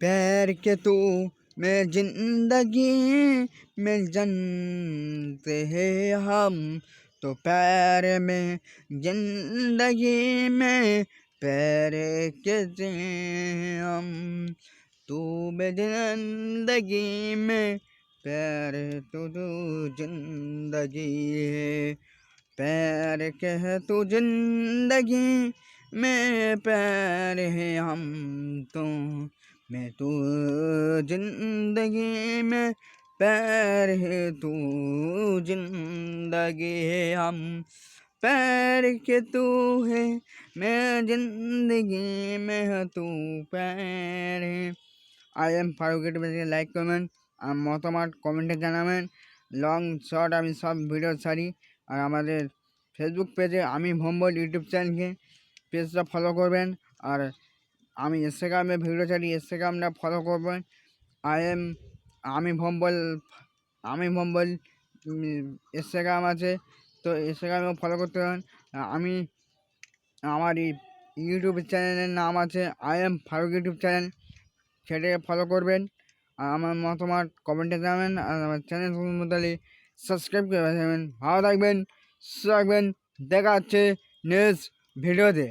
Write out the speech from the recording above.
पैर के तू मैं जिंदगी में जानते हैं हम, तो पैर में जिंदगी में पैर के थे हम। तू मैं जिंदगी में पैर तू जिंदगी है, पैर के है तू जिंदगी में पैर है हम, तो मैं तू जिंदगी में पैर है तू जिंदगी है हम। पैर के तू है मैं जिंदगी में है तू पैर है। आई एम ফারুক, লাইক করবেন আর মতামত কমেন্টে জানাবেন। লং শর্ট আমি সব ভিডিও ছাড়ি। আর আমাদের ফেসবুক পেজে আমি ভম্বল ইউটিউব চ্যানেলকে পেজটা ফলো করবেন। আর আমি ইনস্টাগ্রামে ভিডিও ছাড়ি, ইনস্টাগ্রামটা ফলো করবেন। আমি ভম্বল ইনস্টাগ্রাম আছে, তো ইনস্টাগ্রামেও ফলো করতে পারেন। আমি আমার ইউটিউব চ্যানেলের নাম আছে ফারুক ইউটিউব চ্যানেল, সেটাকে ফলো করবেন। আর আমার মতামত কমেন্টে জানাবেন। আর আমার চ্যানেল সম্বন্ধে সাবস্ক্রাইব করে রাখবেন। ভালো থাকবেন, সুস্থ থাকবেন। দেখা হচ্ছে নেক্সট ভিডিওতে।